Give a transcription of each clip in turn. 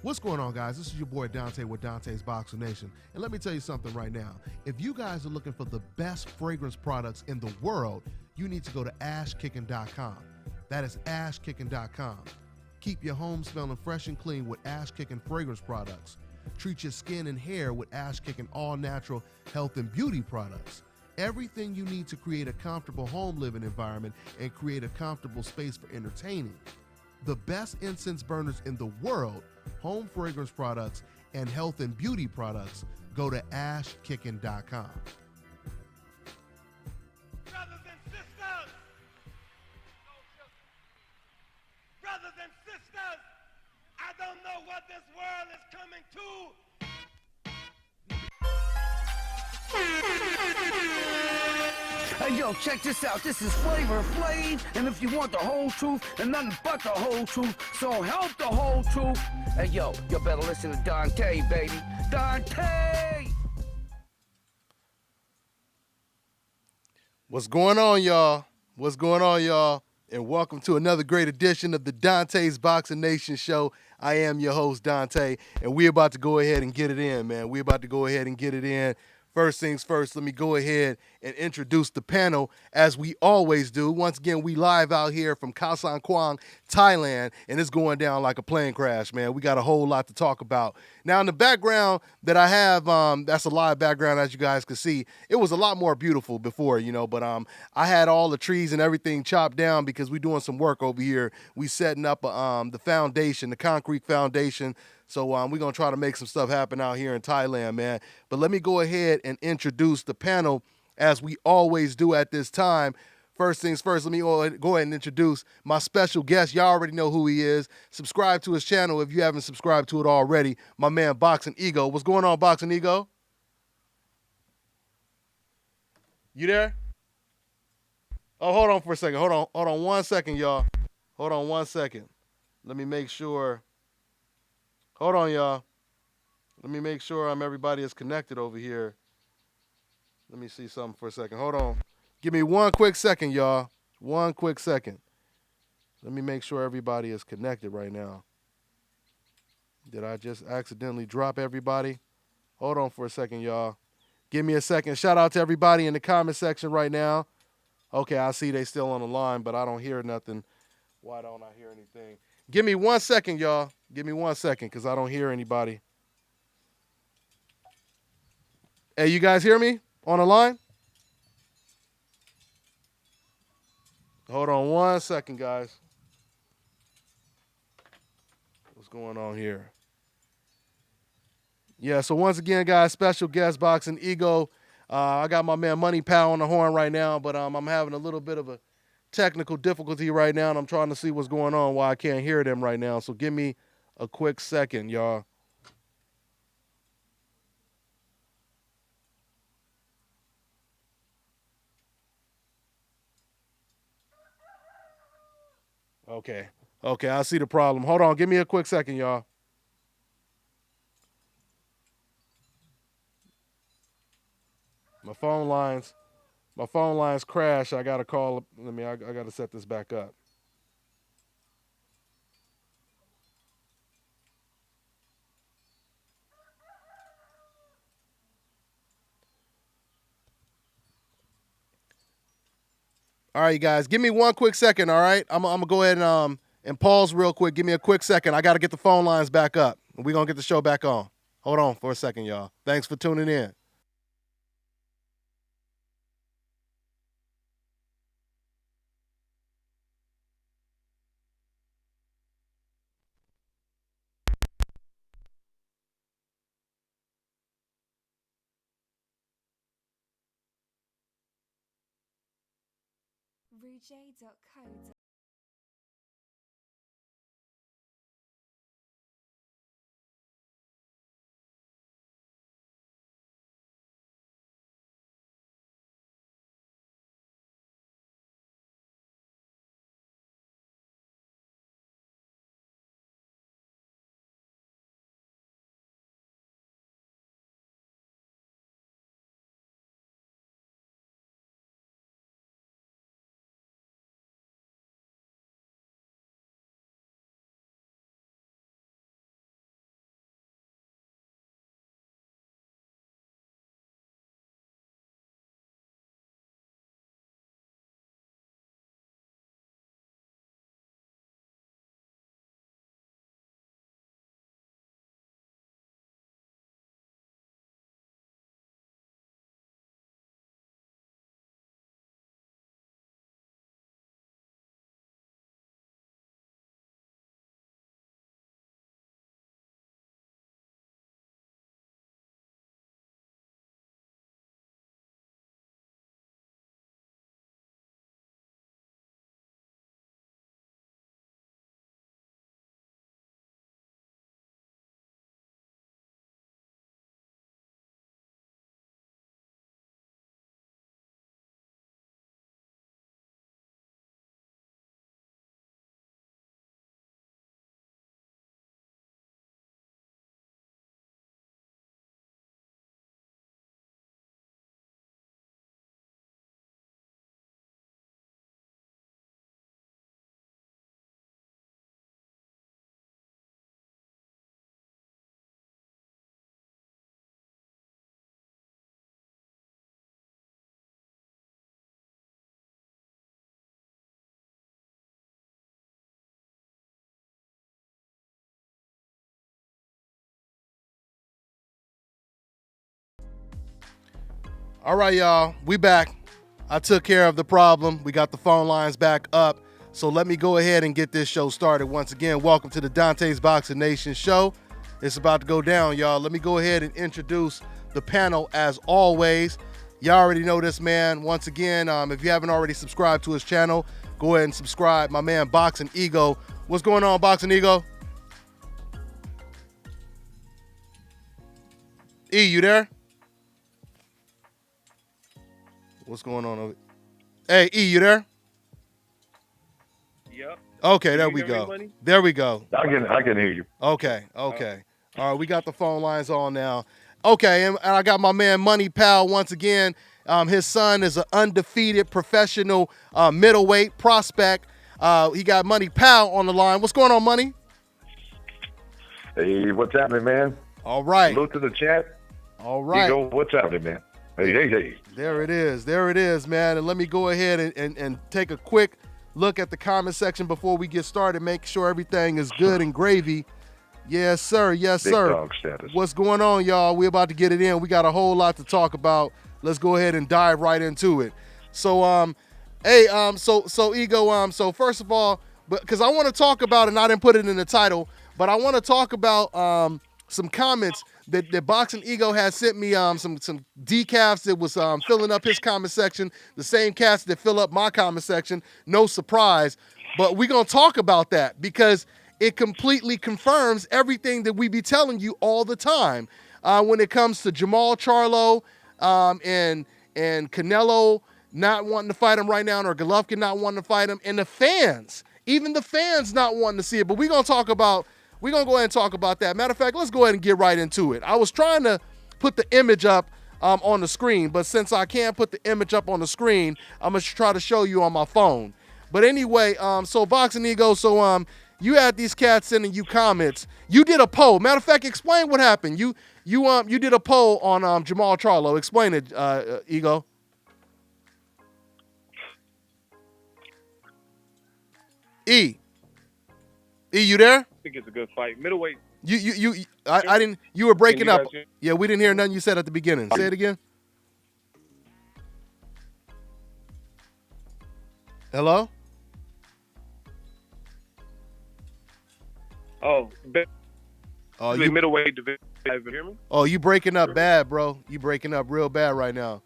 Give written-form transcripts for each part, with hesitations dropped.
What's going on, guys? This is your boy Dante with Dante's Boxing Nation. And let me tell you something right now. If you guys are looking for the best fragrance products in the world, you need to go to ashkicking.com. That is ashkicking.com. Keep your home smelling fresh and clean with Ash Kicking fragrance products. Treat your skin and hair with Ash Kicking all-natural health and beauty products. Everything you need to create a comfortable home living environment and create a comfortable space for entertaining. The best incense burners in the world, home fragrance products, and health and beauty products, go to ashkicking.com. Brothers and sisters, brothers and sisters, I don't know what this world is coming to. Hey yo, check this out. This is Flavor Flav, and if you want the whole truth and nothing but the whole truth, so help the whole truth. Hey yo, you better listen to Dante, baby. Dante! What's going on, y'all? What's going on, y'all? And welcome to another great edition of the Dante's Boxing Nation show. I am your host, Dante, and we're about to go ahead and get it in, man. We're about to go ahead and get it in. First things first, let me go ahead and introduce the panel as we always do. Once again, we live out here from Khao San Quang, Thailand, and it's going down like a plane crash, man. We got a whole lot to talk about. Now, in the background that I have, that's a live background, as you guys can see. It was a lot more beautiful before, but I had all the trees and everything chopped down because we're doing some work over here. We setting up the foundation, the concrete foundation. So we're going to try to make some stuff happen out here in Thailand, man. But let me go ahead and introduce the panel as we always do at this time. First things first, let me go ahead and introduce my special guest. Y'all already know who he is. Subscribe to his channel if you haven't subscribed to it already. My man, Boxingego. What's going on, Boxingego? You there? Oh, hold on for a second. Hold on 1 second, y'all. Hold on 1 second. Let me make sure. Hold on, y'all. Let me make sure everybody is connected over here. Let me see something for a second. Hold on. Give me 1 quick second, y'all. 1 quick second. Let me make sure everybody is connected right now. Did I just accidentally drop everybody? Hold on for a second, y'all. Give me a second. Shout out to everybody in the comment section right now. Okay, I see they still on the line, but I don't hear nothing. Why don't I hear anything? Give me 1 second, y'all. Give me 1 second because I don't hear anybody. Hey, you guys hear me on the line? Hold on 1 second, guys. What's going on here? Yeah, so once again, guys, special guest Boxingego. I got my man Money Powell on the horn right now, but I'm having a little bit of a technical difficulty right now, and I'm trying to see what's going on, why I can't hear them right now. So give me a quick second, y'all. Okay, I see the problem. Hold on, give me a quick second, y'all. My phone lines crash. I gotta call. I gotta set this back up. All right, guys, give me 1 quick second. All right, I'm gonna go ahead and pause real quick. Give me a quick second. I gotta get the phone lines back up. We're gonna get the show back on. Hold on for a second, y'all. Thanks for tuning in. Rujay.co. All right, y'all. We back. I took care of the problem. We got the phone lines back up. So let me go ahead and get this show started. Once again, welcome to the Dante's Boxing Nation show. It's about to go down, y'all. Let me go ahead and introduce the panel as always. Y'all already know this man. Once again, if you haven't already subscribed to his channel, go ahead and subscribe. My man, Boxingego. What's going on, Boxingego? E, you there? What's going on over? Hey, E, you there? Yep. Okay, there we go. There we go. I can hear you. Okay. All right, we got the phone lines on now. Okay, and I got my man Money Powell once again. His son is an undefeated professional middleweight prospect. He got Money Powell on the line. What's going on, Money? Hey, what's happening, man? All right. Salute to the chat. All right. Ego, what's happening, man? Hey. There it is, man. And let me go ahead and take a quick look at the comment section before we get started. Make sure everything is good and gravy. Yes, sir. Yes, Big sir. dog status. What's going on, y'all? We're about to get it in. We got a whole lot to talk about. Let's go ahead and dive right into it. So, so Ego, so first of all, because I want to talk about, and I didn't put it in the title, but I want to talk about some comments that Boxingego has sent me, some decafs that was filling up his comment section, the same cats that fill up my comment section. No surprise, but we're gonna talk about that because it completely confirms everything that we be telling you all the time when it comes to Jamal Charlo and Canelo not wanting to fight him right now, or Golovkin not wanting to fight him, and the fans, even the fans not wanting to see it. But we're gonna go ahead and talk about that. Matter of fact, let's go ahead and get right into it. I was trying to put the image up on the screen, but since I can't put the image up on the screen, I'm gonna try to show you on my phone. But anyway, so Boxingego, so you had these cats sending you comments. You did a poll. Matter of fact, explain what happened. You did a poll on Jamal Charlo. Explain it, Ego. E, you there? I think it's a good fight. Middleweight. I didn't. You were breaking you up. guys hear? Yeah, we didn't hear nothing you said at the beginning. Say it again. Hello? Oh, Oh, you middleweight division. You hear me? Oh, you breaking up bad, bro. You breaking up real bad right now.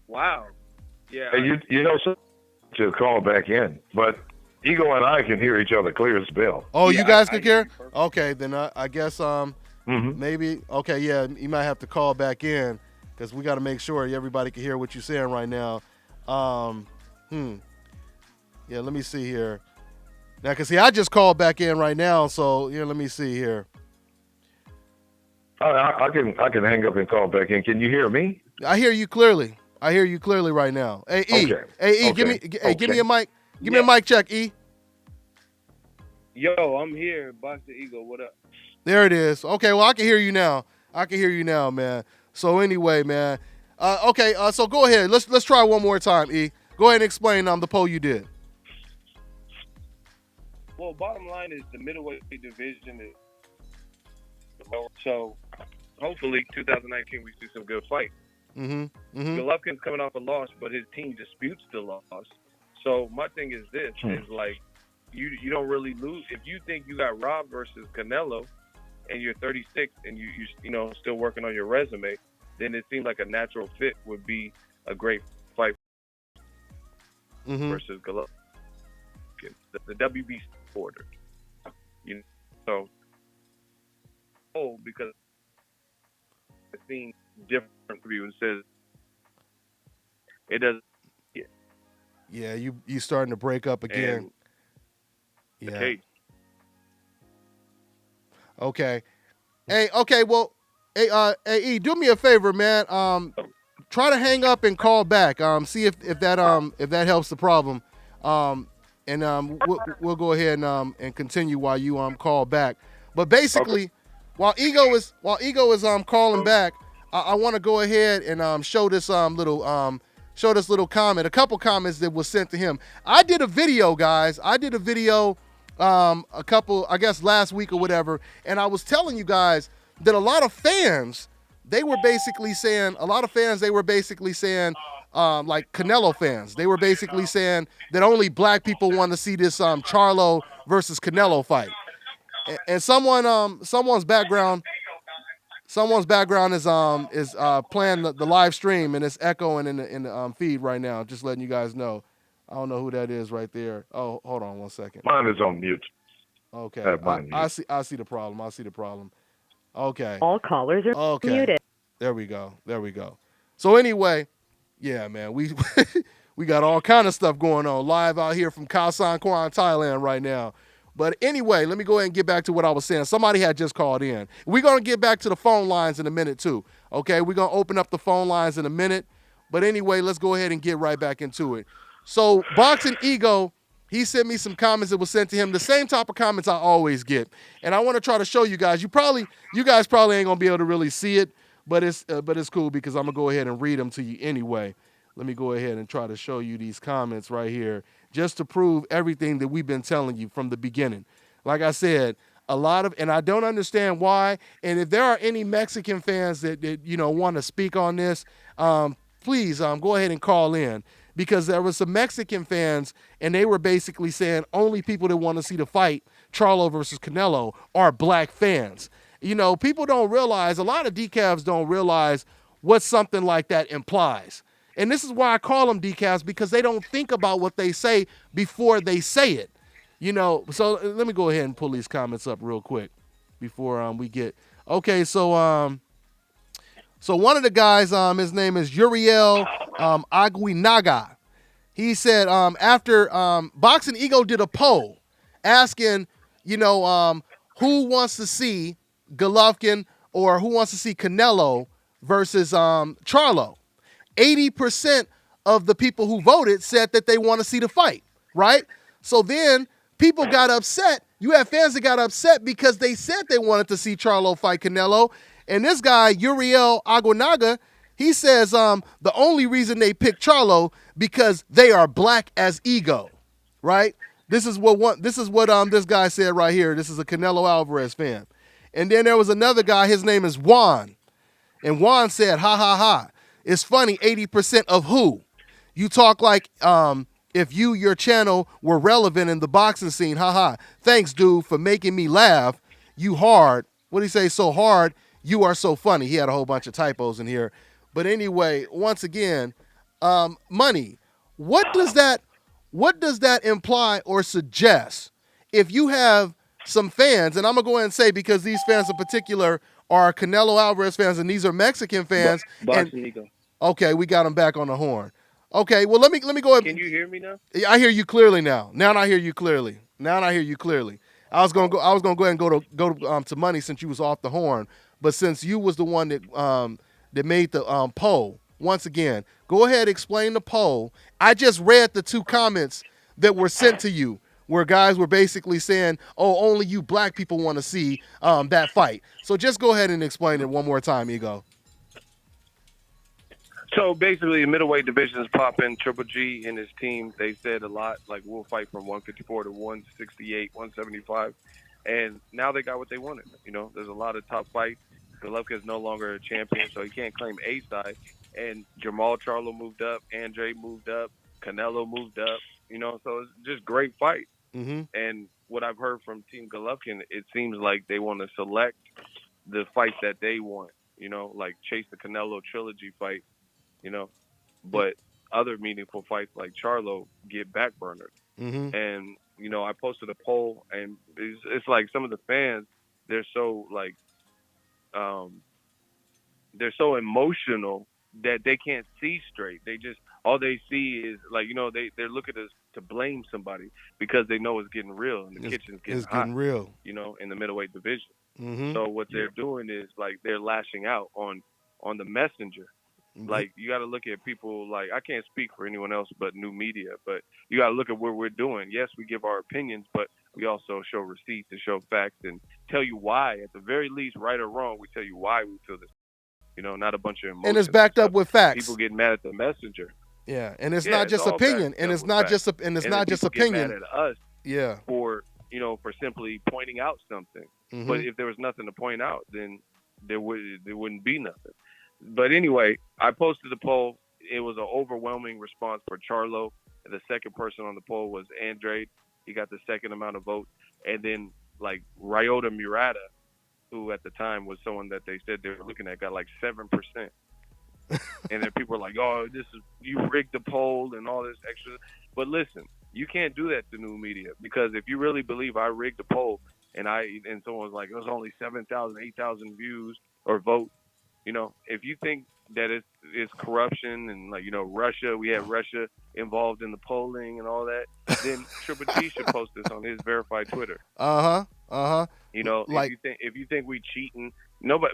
Wow. Yeah. Hey, you know, so to call back in, but Ego and I can hear each other clear as bell. Oh, Yeah, you guys I can hear hear? you perfect. Okay, then I guess maybe yeah, you might have to call back in because we got to make sure everybody can hear what you're saying right now. Yeah, let me see here. Now, cause see, I just called back in right now, so yeah, let me see here. I can hang up and call back in. Can you hear me? I hear you clearly. Right now. Hey E, Okay. hey E, give me a mic. Give me a mic check, E. Yo, I'm here. Boxingego, what up? There it is. Okay, well I can hear you now. Man. So anyway, man. Okay, so go ahead. Let's try one more time, E. Go ahead and explain the poll you did. Well, bottom line is the middleweight division is so hopefully 2019 we see some good fights. Golovkin's coming off a loss, but his team disputes the loss. So my thing is this: is like you don't really lose if you think you got robbed versus Canelo, and you're 36 and you still working on your resume. Then it seems like a natural fit would be a great fight versus Golovkin, the WBC order. So because it seems different for you and says it doesn't. Yeah, you starting to break up again. Yeah. Okay. Okay. Hey, okay, well, hey, E, do me a favor, man. Try to hang up and call back. See if that helps the problem. And we'll go ahead and continue while you call back. But basically, while Ego is calling back, I want to go ahead and show this little comment, a couple comments that was sent to him. I did a video, guys. I guess last week or whatever, and I was telling you guys that a lot of fans they were basically saying, a lot of fans, they were basically saying, like Canelo fans, they were basically saying that only black people want to see this Charlo versus Canelo fight. And someone's background is playing the live stream, and it's echoing in the feed right now. Just letting you guys know. I don't know who that is right there. Oh, hold on 1 second. Mine is on mute. Okay, I see the problem. Okay. All callers are muted. There we go. So anyway, yeah, man, we we got all kind of stuff going on live out here from Khao San Kwan, Thailand right now. But anyway, let me go ahead and get back to what I was saying. Somebody had just called in. We're going to get back to the phone lines in a minute too. Okay, we're going to open up the phone lines in a minute. But anyway, let's go ahead and get right back into it. So Boxingego, he sent me some comments that was sent to him, the same type of comments I always get. And I want to try to show you guys. You guys probably ain't going to be able to really see it, but it's cool because I'm going to go ahead and read them to you anyway. Let me go ahead and try to show you these comments right here just to prove everything that we've been telling you from the beginning. Like I said, and I don't understand why. And if there are any Mexican fans that want to speak on this, please go ahead and call in. Because there were some Mexican fans, and they were basically saying only people that want to see the fight, Charlo versus Canelo, are black fans. People don't realize, a lot of decavs don't realize what something like that implies. And this is why I call them decavs, because they don't think about what they say before they say it. So let me go ahead and pull these comments up real quick before we get. Okay, so one of the guys, his name is Uriel Aguinaga. He said after Boxingego did a poll asking, who wants to see Golovkin or who wants to see Canelo versus Charlo. 80% of the people who voted said that they want to see the fight, right? So then people got upset. You have fans that got upset because they said they wanted to see Charlo fight Canelo. And this guy, Uriel Aguinaga, he says the only reason they picked Charlo because they are black as ego, right? This is what this guy said right here. This is a Canelo Alvarez fan. And then there was another guy, his name is Juan. And Juan said, ha, ha, ha. It's funny, 80% of who? You talk like if your channel were relevant in the boxing scene, ha, ha. Thanks, dude, for making me laugh. You hard. What did he say? So hard. You are so funny. He had a whole bunch of typos in here. But anyway, once again, money. What does that imply or suggest? If you have some fans, and I'm going to go ahead and say, because these fans in particular are Canelo Alvarez fans, and these are Mexican fans. Okay, we got them back on the horn. Okay, well, let me go ahead. Can you hear me now? I hear you clearly now. Now I hear you clearly. I was going to go ahead and go to money since you was off the horn, but since you was the one that made the poll, once again, go ahead, explain the poll. I just read the two comments that were sent to you where guys were basically saying, oh, only you black people want to see that fight. So just go ahead and explain it one more time, Ego. So basically, the middleweight divisions popping. Triple G and his team, they said a lot, like we'll fight from 154 to 168, 175. And now they got what they wanted. There's a lot of top fights. Golovkin is no longer a champion, so he can't claim A side. And Jamal Charlo moved up. Andre moved up. Canelo moved up. So it's just great fight. Mm-hmm. And what I've heard from Team Golovkin, it seems like they want to select the fights that they want, like chase the Canelo trilogy fight, but other meaningful fights like Charlo get backburnered. Mm-hmm. And, I posted a poll, and it's like some of the fans, they're so like, they're so emotional that they can't see straight. All they see is like, they're looking to blame somebody because they know it's getting real and the kitchen's getting hot, getting real, in the middleweight division. Mm-hmm. So what they're doing is like they're lashing out on the messenger. Mm-hmm. Like you got to look at people, like I can't speak for anyone else but new media, but you got to look at what we're doing. Yes, we give our opinions, but we also show receipts and show facts and tell you why, at the very least, right or wrong, we tell you why we feel this. Not a bunch of emotions. And it's backed up with facts. People get mad at the messenger. Yeah, and it's not just opinion, and it's not just opinion. Get mad at us. Yeah. For simply pointing out something. Mm-hmm. But if there was nothing to point out, then there wouldn't be nothing. But anyway, I posted the poll. It was an overwhelming response for Charlo. The second person on the poll was Andrade. He got the second amount of votes. And then, like, Ryota Murata, who at the time was someone that they said they were looking at, got like 7%. And then people were like, "Oh, you rigged the poll and all this extra." But listen, you can't do that to new media, because if you really believe I rigged the poll and someone's like, "It was only 7,000, 8,000 views or votes," if you think that it's corruption and, like, Russia, we had Russia involved in the polling and all that, then Triple G should post this on his verified Twitter. Like, if you think we cheating,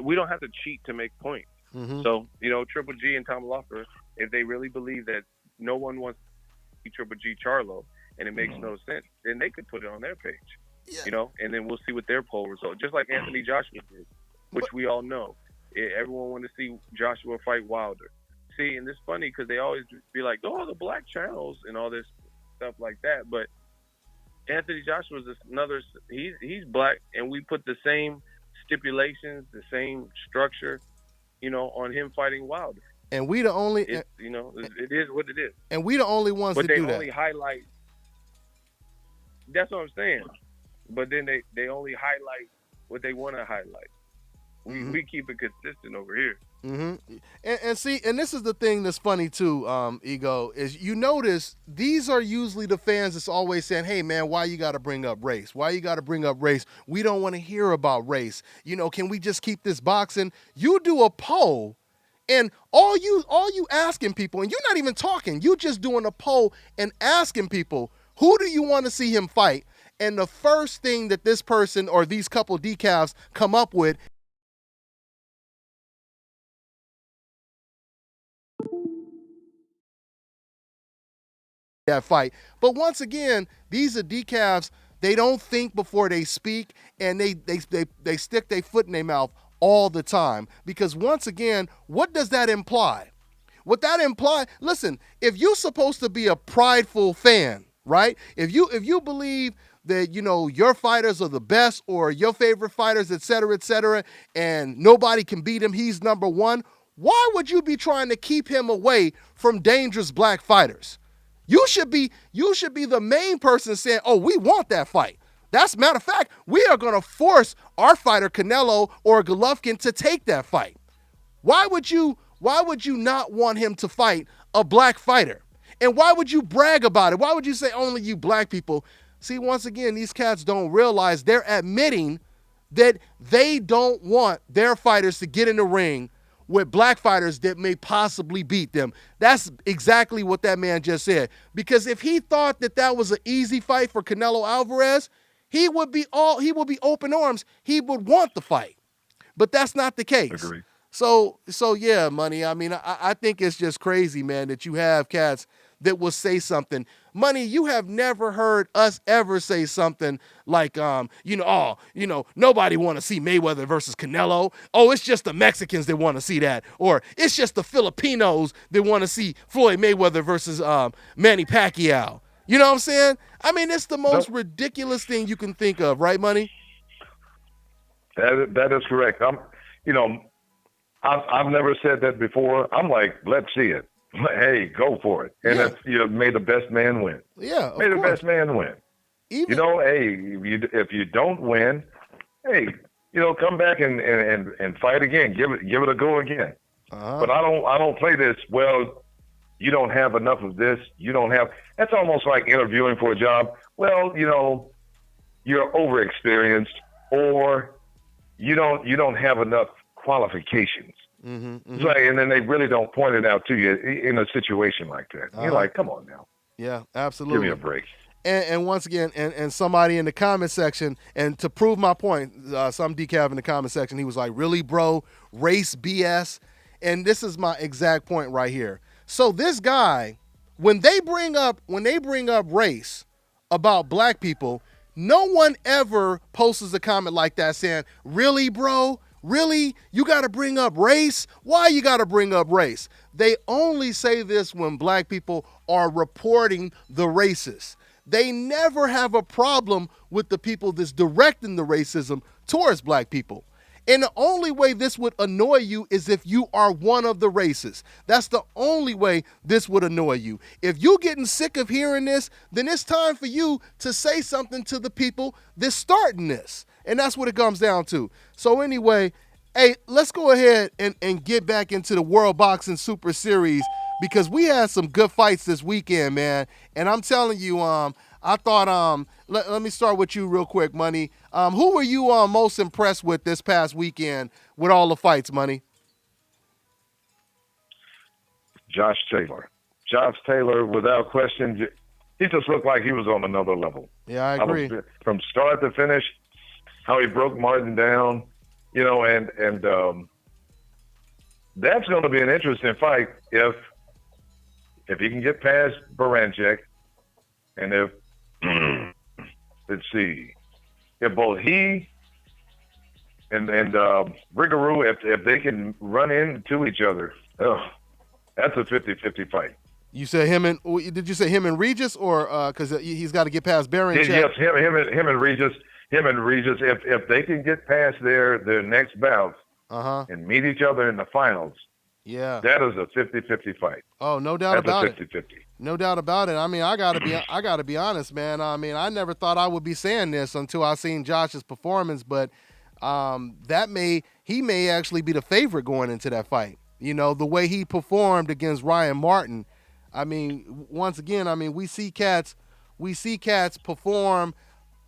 we don't have to cheat to make points. Mm-hmm. So, Triple G and Tom Loeffler, if they really believe that no one wants to see Triple G Charlo and it makes no sense, then they could put it on their page. Yeah. And then we'll see what their poll result, just like Anthony Joshua did, which we all know. Everyone wanted to see Joshua fight Wilder. See, and it's funny because they always be like, "Oh, the black channels," and all this stuff like that. But Anthony Joshua is another. He's black, and we put the same stipulations, the same structure, on him fighting Wilder. And we the only, it is what it is. And we the only ones that do that. But they only highlight. That's what I'm saying. But then they only highlight what they want to highlight. We keep it consistent over here. Mm-hmm. And see, and this is the thing that's funny too, Ego, is you notice these are usually the fans that's always saying, "Hey man, why you got to bring up race? Why you got to bring up race? We don't want to hear about race. Can we just keep this boxing?" You do a poll, and all you asking people, and you're not even talking, you just doing a poll and asking people, who do you want to see him fight? And the first thing that this person or these couple decafs come up with, that fight. But once again, these are decafs. They don't think before they speak, and they stick their foot in their mouth all the time. Because once again, what does that imply? What that imply? Listen, if you're supposed to be a prideful fan, right? If you believe that your fighters are the best, or your favorite fighters, et cetera, and nobody can beat him, he's number one, why would you be trying to keep him away from dangerous black fighters? You should be the main person saying, "Oh, we want that fight." That's, matter of fact, we are going to force our fighter Canelo or Golovkin to take that fight. Why would you not want him to fight a black fighter? And why would you brag about it? Why would you say only you black people? See, once again, these cats don't realize they're admitting that they don't want their fighters to get in the ring with black fighters that may possibly beat them. That's exactly what that man just said. Because if he thought that was an easy fight for Canelo Alvarez, he would be open arms. He would want the fight. But that's not the case. Agreed. So yeah, Money. I mean, I think it's just crazy, man, that you have cats that will say something. Money, you have never heard us ever say something like, nobody want to see Mayweather versus Canelo. Oh, it's just the Mexicans that want to see that. Or it's just the Filipinos that want to see Floyd Mayweather versus Manny Pacquiao. You know what I'm saying? I mean, it's the most ridiculous thing you can think of, right, Money? That is correct. I've never said that before. I'm like, let's see it. Hey, go for it. And may the best man win. Yeah, may the best man win. Even, if you don't win, hey, come back and fight again. Give it a go again. But I don't play this. Well, you don't have enough of this. You don't have. That's almost like interviewing for a job. Well, you're overexperienced, or you don't have enough qualifications. Right, and then they really don't point it out to you in a situation like that. You're like, come on now. Yeah, absolutely. Give me a break. And once again, and somebody in the comment section, and to prove my point, some decaf in the comment section, he was like, "Really, bro? Race BS?" And this is my exact point right here. So this guy, when they bring up race about black people, no one ever posts a comment like that saying, "Really, bro? Really? You got to bring up race? Why you got to bring up race?" They only say this when black people are reporting the racist. They never have a problem with the people that's directing the racism towards black people. And the only way this would annoy you is if you are one of the races. That's the only way this would annoy you. If you're getting sick of hearing this, then it's time for you to say something to the people that's starting this. And that's what it comes down to. So anyway, hey, let's go ahead and get back into the World Boxing Super Series, because we had some good fights this weekend, man. And I'm telling you, I thought, let me start with you real quick, Money. Who were you most impressed with this past weekend with all the fights, Money? Josh Taylor. Josh Taylor, without question, he just looked like he was on another level. Yeah, I agree. From start to finish, how he broke Martin down, and that's going to be an interesting fight if he can get past Baranchek, and if let's see, if both he and Rigaroo, if they can run into each other, that's a 50-50 fight. You said did you say him and Regis, or because he's got to get past Baranchek? Yes, him and Regis. If they can get past their next bouts and meet each other in the finals, that is a 50-50 fight. Oh, no doubt about it. That's a 50-50. No doubt about it. I mean, I gotta be honest, man. I mean, I never thought I would be saying this until I seen Josh's performance, but he may actually be the favorite going into that fight. The way he performed against Ryan Martin. I mean, once again, we see cats perform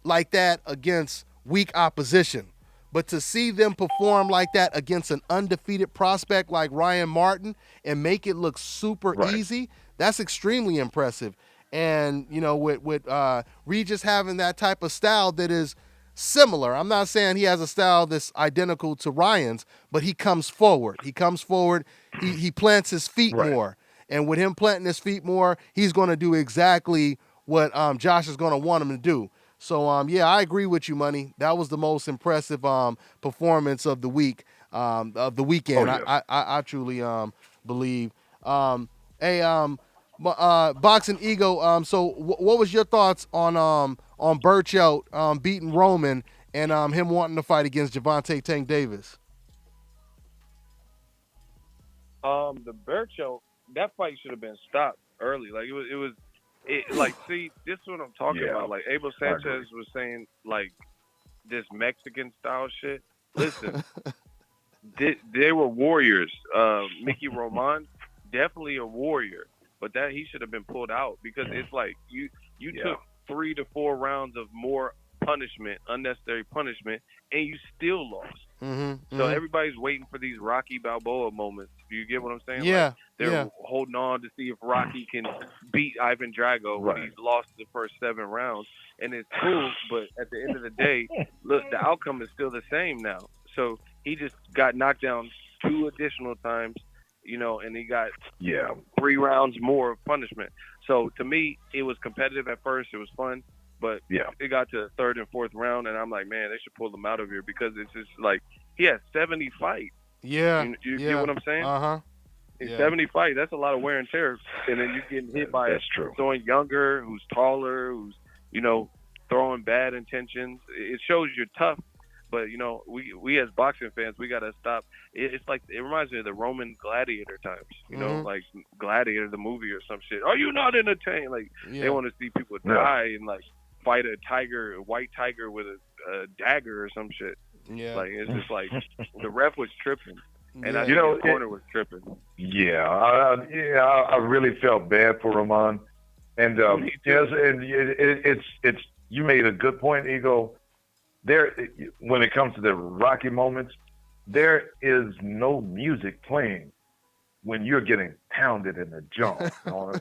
like that against weak opposition. But to see them perform like that against an undefeated prospect like Ryan Martin and make it look super easy, that's extremely impressive. And, with Regis having that type of style that is similar, I'm not saying he has a style that's identical to Ryan's, but he comes forward. He plants his feet more. And with him planting his feet more, he's going to do exactly what Josh is going to want him to do. So, I agree with you, Money. That was the most impressive performance of the weekend. Oh, yes. I truly believe. Boxingego. So, what was your thoughts on Burchell beating Roman and him wanting to fight against Gervonta Tank Davis? The Burchell, that fight should have been stopped early. Like it was. See, this is what I'm talking about. Like Abel Sanchez was saying, like this Mexican style shit. Listen, they were warriors. Mickey Roman, definitely a warrior, but that he should have been pulled out, because it's like you took 3 to 4 rounds of more punishment, unnecessary punishment, and you still lost. So everybody's waiting for these Rocky Balboa moments. Do you get what I'm saying? Yeah. Like they're holding on to see if Rocky can beat Ivan Drago when he's lost the first 7 rounds. And it's cool, but at the end of the day, look, the outcome is still the same now. So he just got knocked down 2 additional times, and he got 3 rounds more of punishment. So to me, it was competitive at first. It was fun. But it got to the 3rd and 4th round, and I'm like, man, they should pull him out of here, because it's just like he has 70 fights. Yeah. You get what I'm saying? In 70 fights, that's a lot of wear and tear. And then you're getting hit by someone younger, who's taller, who's, throwing bad intentions. It shows you're tough. But, we as boxing fans, we got to stop. It's like, it reminds me of the Roman gladiator times, like Gladiator, the movie or some shit. Are you not entertained? Like, they want to see people die and, like, fight a white tiger with a dagger or some shit. Yeah. Like, it's just like, the ref was tripping. And I think the corner was tripping. I really felt bad for Roman. And, it's you made a good point, Ego. There, when it comes to the Rocky moments, there is no music playing when you're getting pounded in the jaw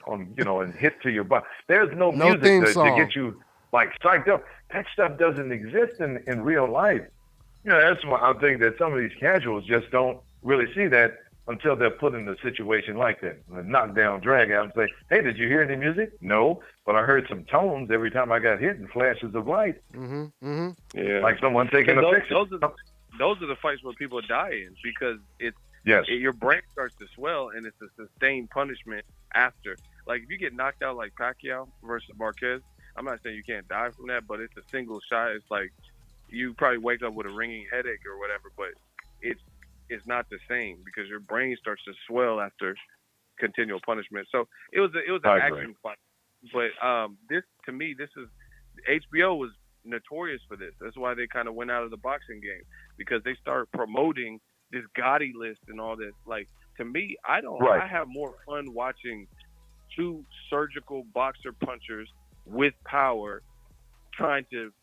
and hit to your body. There's no music to get you like psyched up. That stuff doesn't exist in real life. That's why I think that some of these casuals just don't really see that until they're put in a situation like that. A knockdown, drag out, and say, hey, did you hear any music? No, but I heard some tones every time I got hit and flashes of light. Yeah. Like someone taking a picture. Those are the fights where people die in, because your brain starts to swell, and it's a sustained punishment after. Like, if you get knocked out like Pacquiao versus Marquez, I'm not saying you can't die from that, but it's a single shot. It's like you probably wake up with a ringing headache or whatever, but it's not the same because your brain starts to swell after continual punishment. So it was an action fight. But this to me, this is HBO was notorious for this. That's why they kind of went out of the boxing game because they started promoting this Gotti list and all this. Like to me, I have more fun watching two surgical boxer punchers with power trying to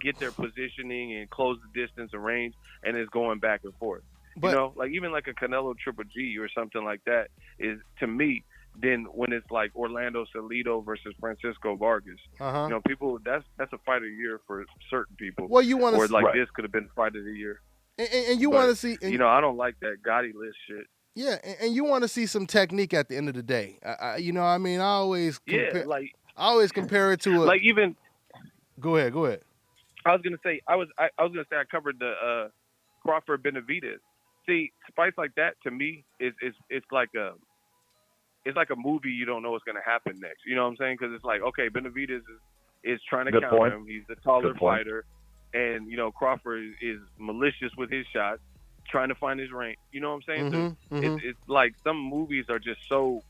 get their positioning and close the distance and range, and it's going back and forth. But, like even like a Canelo Triple G or something like that is to me. Then when it's like Orlando Salido versus Francisco Vargas, people that's a fight of the year for certain people. Well, you want to this could have been fight of the year. And you want to see, I don't like that Gotti list shit. Yeah, and you want to see some technique at the end of the day. I always compare it to like even. Go ahead. I was gonna say I covered the Crawford Benavidez. See, fights like that to me it's like a movie. You don't know what's gonna happen next. You know what I'm saying? Because it's like, okay, Benavidez is trying to counter him. He's the taller fighter, and Crawford is malicious with his shots, trying to find his range. You know what I'm saying? It's like some movies are just so.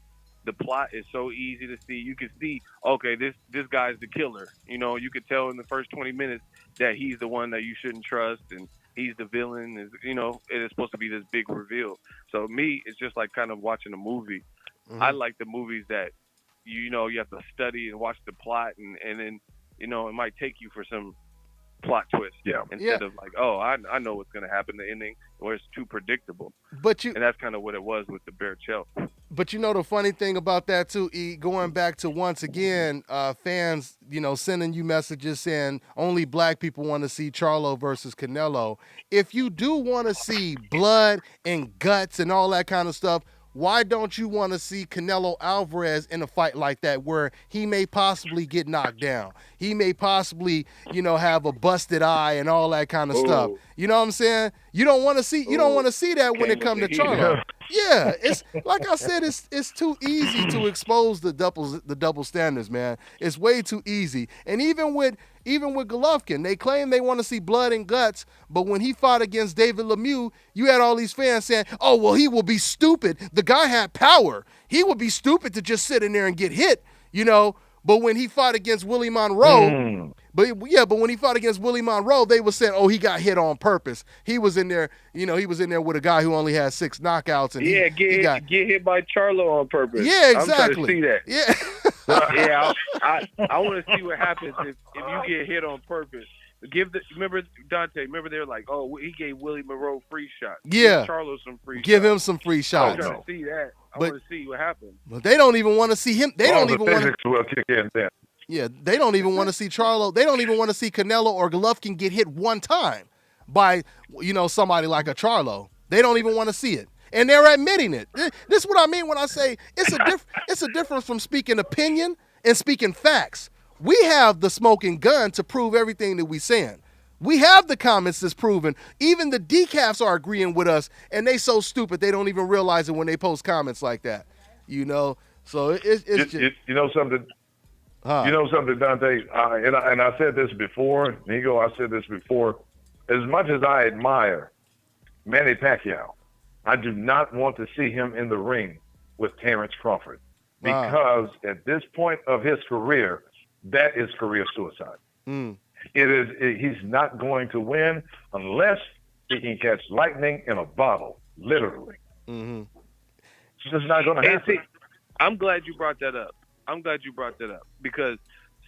The plot is so easy to see. You can see, okay, this guy's the killer. You could tell in the first 20 minutes that he's the one that you shouldn't trust, and he's the villain. It is supposed to be this big reveal. So me, it's just like kind of watching a movie. I like the movies that you have to study and watch the plot, and then it might take you for some plot twist. Instead of like, oh, I know what's going to happen in the ending, where it's too predictable. And that's kind of what it was with the Bear Chelt. But the funny thing about that too, E, going back to once again, fans, sending you messages saying only black people want to see Charlo versus Canelo. If you do want to see blood and guts and all that kind of stuff, why don't you want to see Canelo Alvarez in a fight like that where he may possibly get knocked down? He may possibly, have a busted eye and all that kind of stuff. You know what I'm saying? You don't want to see that when it comes to Charlo. Yeah, it's like I said, it's too easy to expose the double standards, man. It's way too easy. And even with Golovkin, they claim they want to see blood and guts, but when he fought against David Lemieux, you had all these fans saying, "Oh, well, he will be stupid. The guy had power. He would be stupid to just sit in there and get hit." But when he fought against Willie Monroe, but when he fought against Willie Monroe, they were saying, "Oh, he got hit on purpose. He was in there, with a guy who only had 6 knockouts." And he got hit by Charlo on purpurpose. Yeah, exactly. I'm trying to see that. Yeah. I want to see what happens if you get hit on purpose. Remember Dante? Remember they were like, "Oh, he gave Willie Monroe free shots. Yeah, give Charlo some free. Give shots. him some free shots." I'm trying to see that. I want to see what happens. But they don't even want to see him. They don't even want to. Will kick in then. Yeah, they don't even want to see Charlo. They don't even want to see Canelo or Golovkin get hit one time by somebody like a Charlo. They don't even want to see it, and they're admitting it. This is what I mean when I say it's a difference from speaking opinion and speaking facts. We have the smoking gun to prove everything that we're saying. We have the comments that's proven. Even the decaps are agreeing with us, and they so stupid they don't even realize it when they post comments like that. So it's just something. You know something, Dante, and I said this before, Nigo, I said this before. As much as I admire Manny Pacquiao, I do not want to see him in the ring with Terrence Crawford because at this point of his career, that is career suicide. He's not going to win unless he can catch lightning in a bottle, literally. It's just not going to happen. I'm glad you brought that up. Because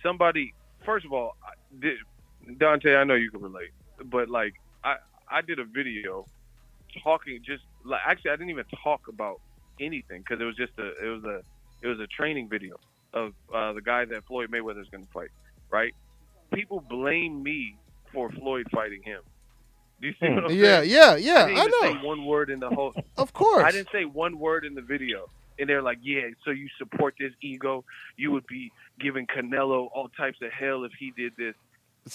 somebody, first of all, Dante, I know you can relate, but like I did a video talking actually I didn't even talk about anything because it was just it was a training video of the guy that Floyd Mayweather is going to fight, right? People blame me for Floyd fighting him. Do you see what I'm saying? Yeah. I didn't even say one word in the whole. Of course. I didn't say one word in the video. And they're like, yeah, so you support this ego? You would be giving Canelo all types of hell if he did this.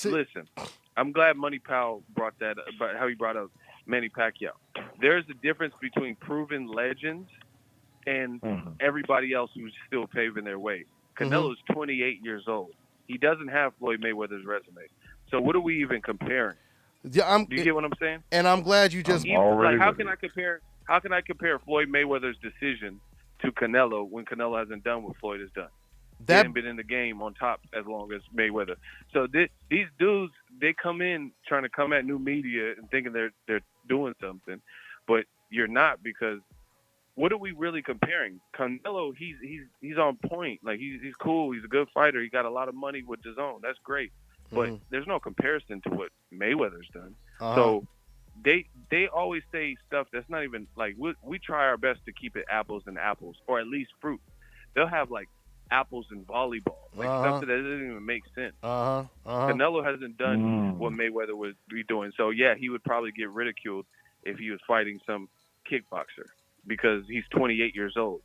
Listen, I'm glad Money Powell brought that up, about how he brought up Manny Pacquiao. There's a difference between proven legends and everybody else who's still paving their way. Canelo's 28 years old. He doesn't have Floyd Mayweather's resume. So what are we even comparing? Yeah, Do you get what I'm saying? And I'm glad you just like how can I compare Floyd Mayweather's decision to Canelo when Canelo hasn't done what Floyd has done? They haven't been in the game on top as long as Mayweather. So these dudes, they come in trying to come at new media and thinking they're doing something, but you're not, because what are we really comparing? Canelo, he's on point. Like he's cool. He's a good fighter. He got a lot of money with his own. That's great. But there's no comparison to what Mayweather's done. So they always say stuff that's not even like we try our best to keep it apples and apples, or at least fruit. They'll have like apples and volleyball, like stuff that doesn't even make sense. Canelo hasn't done what Mayweather would be doing. So yeah, he would probably get ridiculed if he was fighting some kickboxer because he's 28 years old.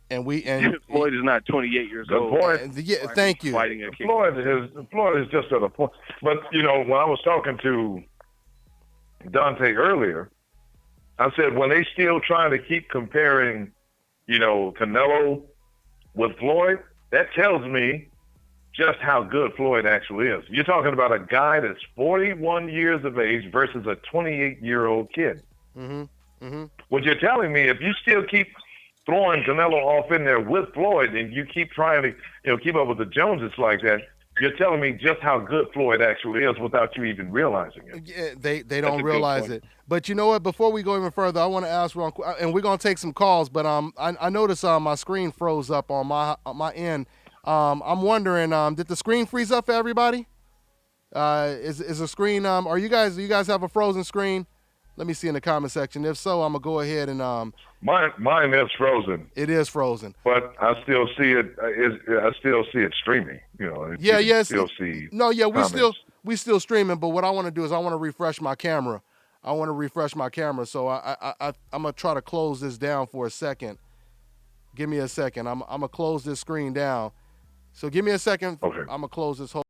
And Floyd is not 28 years old. Yeah, thank you. Floyd is just at a point. But when I was talking to Dante earlier, I said when they still trying to keep comparing, Canelo with Floyd, that tells me just how good Floyd actually is. You're talking about a guy that's 41 years of age versus a 28-year-old kid. What you're telling me, if you still keep throwing Canelo off in there with Floyd and you keep trying to keep up with the Joneses like that, you're telling me just how good Floyd actually is without you even realizing it. Yeah, they don't realize it. But you know what? Before we go even further, I want to ask real quick, and we're gonna take some calls. But I noticed my screen froze up on my end. I'm wondering, did the screen freeze up for everybody? Is the screen? Do you guys have a frozen screen? Let me see in the comment section. If so, I'm gonna go ahead and Mine is frozen. It is frozen, but I still see it. I still see it streaming. Still see. No, yeah, comments. we still streaming. But what I want to do is I want to refresh my camera. So I'm gonna try to close this down for a second. Give me a second. I'm gonna close this screen down. So give me a second. Okay. I'm gonna close this whole.